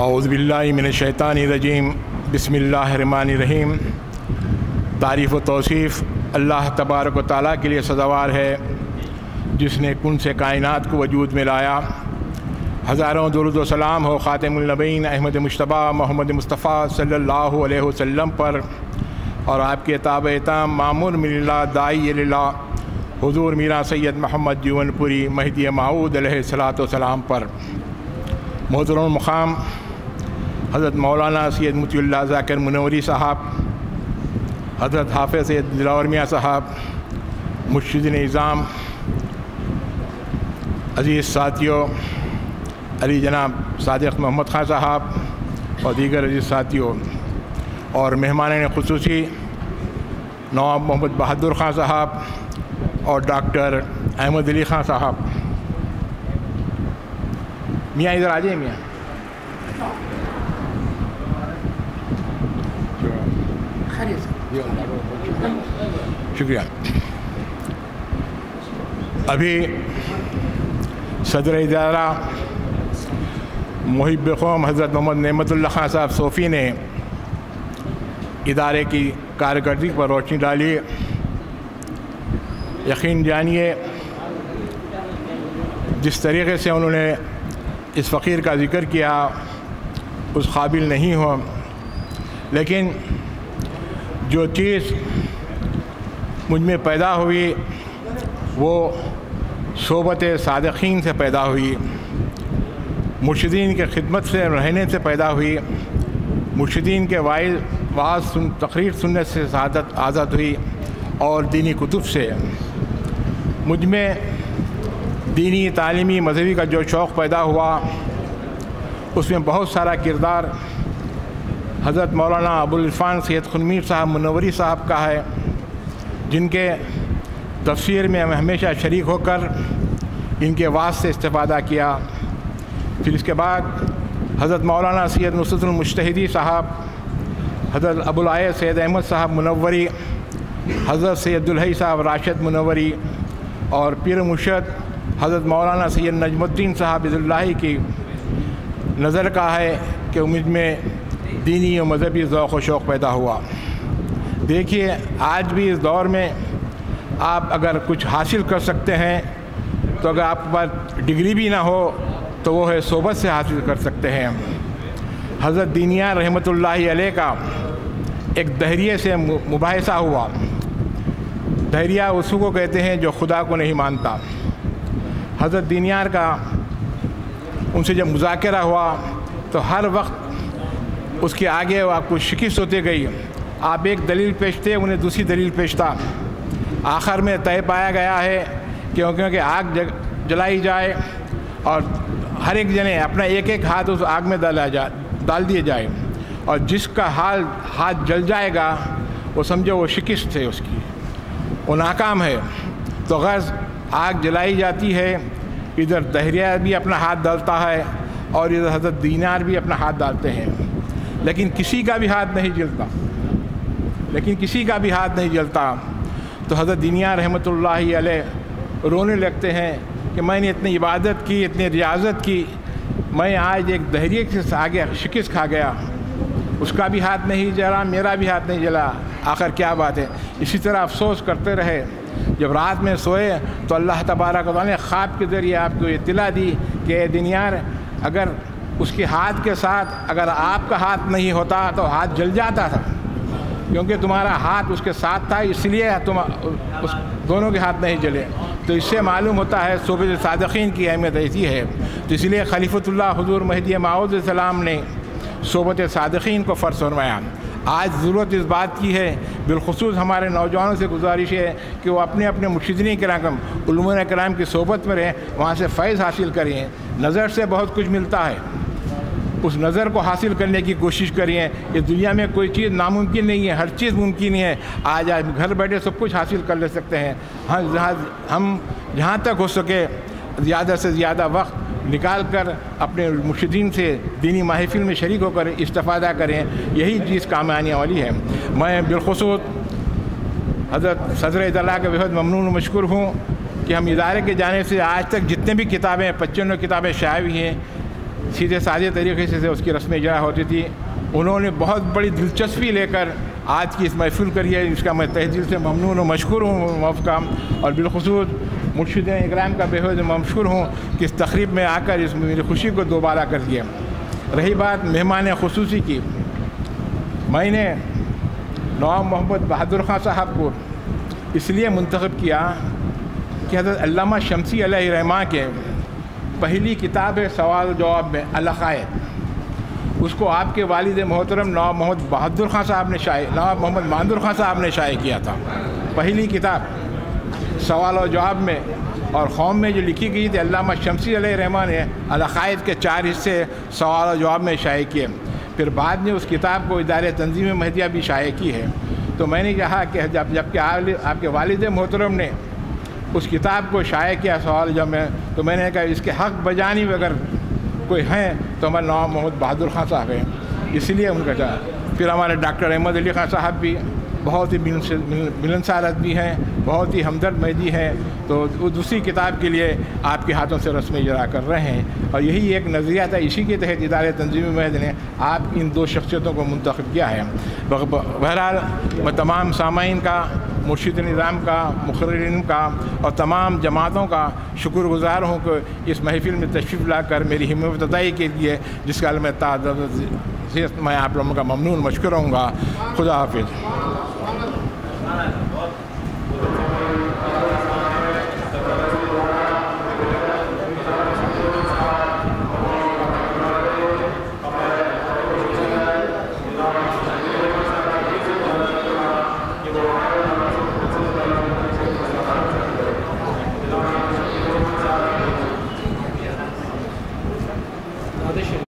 اعوذ باللہ من الشیطان الرجیم بسم اللہ الرحمن الرحیم۔ تعریف و توصیف اللہ تبارک و تعالیٰ کے لیے سزاوار ہے جس نے کن سے کائنات کو وجود میں لایا۔ ہزاروں درود و سلام ہو خاتم النبیین احمد مجتبیٰ محمد مصطفیٰ صلی اللہ علیہ وسلم پر اور آپ کے تابع تام مامور من اللہ داعی اللہ حضور میرا سید محمد جیون پوری مہدی موعود علیہ الصلاۃ والسلام پر۔ محترم مقام حضرت مولانا سید مطیع اللہ ذاکر منوری صاحب، حضرت حافظ سید دلاور میاں صاحب، مرشد نظام، عزیز ساتھیوں، علی جناب صادق محمد خان صاحب اور دیگر عزیز ساتھیوں، اور مہمان خصوصی نواب محمد بہادر خان صاحب اور ڈاکٹر احمد علی خان صاحب۔ میاں ادھر آ جائیں میاں۔ شکریہ۔ ابھی صدر ادارہ محب قوم حضرت محمد نعمت اللہ خان صاحب صوفی نے ادارے کی کارکردگی پر روشنی ڈالی۔ یقین جانیے جس طریقے سے انہوں نے اس فقیر کا ذکر کیا اس قابل نہیں ہو، لیکن جو چیز مجھ میں پیدا ہوئی وہ صحبت صادقین سے پیدا ہوئی، مرشدین کے خدمت سے رہنے سے پیدا ہوئی، مرشدین کے واعظ تقریر سننے سے سعادت آزاد ہوئی، اور دینی کتب سے مجھ میں دینی تعلیمی مذہبی کا جو شوق پیدا ہوا اس میں بہت سارا کردار حضرت مولانا ابوالعرفان سید خنمیر صاحب منوری صاحب کا ہے، جن کے تفسیر میں ہم ہمیشہ شریک ہو کر ان کے واعظ سے استفادہ کیا۔ پھر اس کے بعد حضرت مولانا سید نصرت المجتہدی صاحب، حضرت ابوالعیاض سید احمد صاحب منوری، حضرت سید الحی صاحب راشد منوری، اور پیر مرشد حضرت مولانا سید نجم الدین صاحب عز اللہ کی نظر کا ہے کہ مجھ میں دینی و مذہبی ذوق و شوق پیدا ہوا۔ دیکھیے آج بھی اس دور میں آپ اگر کچھ حاصل کر سکتے ہیں تو اگر آپ کے پاس ڈگری بھی نہ ہو تو وہ ہے صحبت سے حاصل کر سکتے ہیں۔ حضرت دینیار رحمۃ اللہ علیہ کا ایک دہریے سے مباحثہ ہوا۔ دہریہ اس کو کہتے ہیں جو خدا کو نہیں مانتا۔ حضرت دینیار کا ان سے جب مذاکرہ ہوا تو ہر وقت اس کے آگے آپ کو شکست ہوتے گئی، آپ ایک دلیل پیشتے انہیں دوسری دلیل پیشتا، آخر میں طے پایا گیا ہے کہ کیونکہ آگ جلائی جائے اور ہر ایک جنے اپنا ایک ایک ہاتھ اس آگ میں ڈال دیے جائے، اور جس کا ہاتھ جل جائے گا وہ سمجھو وہ شکست ہے، اس کی وہ ناکام ہے۔ تو غرض آگ جلائی جاتی ہے، ادھر دہریہ بھی اپنا ہاتھ ڈالتا ہے اور ادھر حضرت دینار بھی اپنا ہاتھ ڈالتے ہیں، لیکن کسی کا بھی ہاتھ نہیں جلتا۔ تو حضرت دینیار رحمۃ اللہ علیہ رونے لگتے ہیں کہ میں نے اتنی عبادت کی، اتنی ریاضت کی، میں آج ایک دہریے سے آگے شکست کھا گیا، اس کا بھی ہاتھ نہیں جلا، میرا بھی ہاتھ نہیں جلا، آخر کیا بات ہے۔ اسی طرح افسوس کرتے رہے۔ جب رات میں سوئے تو اللہ تبارک و تعالیٰ نے خواب کے ذریعے آپ کو اطلاع دی کہ اے دینیار، اگر اس کے ہاتھ کے ساتھ اگر آپ کا ہاتھ نہیں ہوتا تو ہاتھ جل جاتا تھا، کیونکہ تمہارا ہاتھ اس کے ساتھ تھا، اس لیے اس دونوں کے ہاتھ نہیں جلے۔ تو اس سے معلوم ہوتا ہے صحبت صادقین کی اہمیت ایسی ہے۔ تو اس لیے خلیفۃ اللہ حضور مہدی موعود علیہ السلام نے صحبت صادقین کو فرض فرمایا۔ آج ضرورت اس بات کی ہے، بالخصوص ہمارے نوجوانوں سے گزارش ہے کہ وہ اپنے اپنے مرشدین کرام علماء کرام کی صحبت میں رہیں، وہاں سے فیض حاصل کریں۔ نظر سے بہت کچھ ملتا ہے، اس نظر کو حاصل کرنے کی کوشش کریے۔ اس دنیا میں کوئی چیز ناممکن نہیں ہے، ہر چیز ممکن ہے۔ آج گھر بیٹھے سب کچھ حاصل کر لے سکتے ہیں۔ ہم جہاں تک ہو سکے زیادہ سے زیادہ وقت نکال کر اپنے مرشدین سے دینی محفل میں شریک ہو کر استفادہ کریں، یہی چیز کام آنے والی ہے۔ میں بالخصوص حضرت صدر ادارہ کا بہت ممنون و مشکور ہوں کہ ہم ادارے کے جانے سے آج تک جتنے بھی کتابیں 55 کتابیں شائع ہوئی ہیں، سیدھے سادے طریقے سے اس کی رسم اجرا ہوتی تھی. انہوں نے بہت بڑی دلچسپی لے کر آج کی اس محفل کری ہے، اس کا میں تہ دل سے ممنون و مشکور ہوں وقف کا، اور بالخصوص مرشد اکرام کا بے حد مشکور ہوں کہ اس تقریب میں آ کر اس میری خوشی کو دوبارہ کر دیا. رہی بات مہمان خصوصی کی، میں نے نواب محمد بہادر خان صاحب کو اس لیے منتخب کیا کہ حضرت علامہ شمسی علیہ رحمہ کے پہلی کتاب ہے سوال و جواب میں العقائد، اس کو آپ کے والد محترم نواب محمد بہادر خان صاحب نے نواب محمد بہادر خان صاحب نے شائع کیا تھا. پہلی کتاب سوال و جواب میں، اور قوم میں جو لکھی گئی تھی علامہ شمسی علیہ رحمہ نے العقائد کے 4 حصے سوال و جواب میں شائع کیے. پھر بعد میں اس کتاب کو ادارے تنظیم مہدیہ بھی شائع کی ہے. تو میں نے کہا کہ جب کہ آپ کے والد محترم نے اس کتاب کو شائع کیا سوال جواب میں، تو میں نے کہا اس کے حق بجانب اگر کوئی ہیں تو ہمارے نواب محمد بہادر خان صاحب ہیں، اس لیے ان کا چاہا. پھر ہمارے ڈاکٹر احمد علی خان صاحب بھی بہت ہی ملنسار آدمی ہیں، بہت ہی ہمدرد مہدی ہیں، تو وہ دوسری کتاب کے لیے آپ کے ہاتھوں سے رسم اجرا کر رہے ہیں. اور یہی ایک نظریہ تھا، اسی کے تحت ادارے تنظیم مہد نے آپ ان 2 شخصیتوں کو منتخب کیا ہے. بہرحال میں تمام سامعین کا، مرشد نظام کا، مقررین کا اور تمام جماعتوں کا شکر گزار ہوں کہ اس محفل میں تشریف لا کر میری ہمت افزائی کے لیے، جس کا میں آپ لوگوں کا ممنون مشکور ہوں گا. خدا حافظ.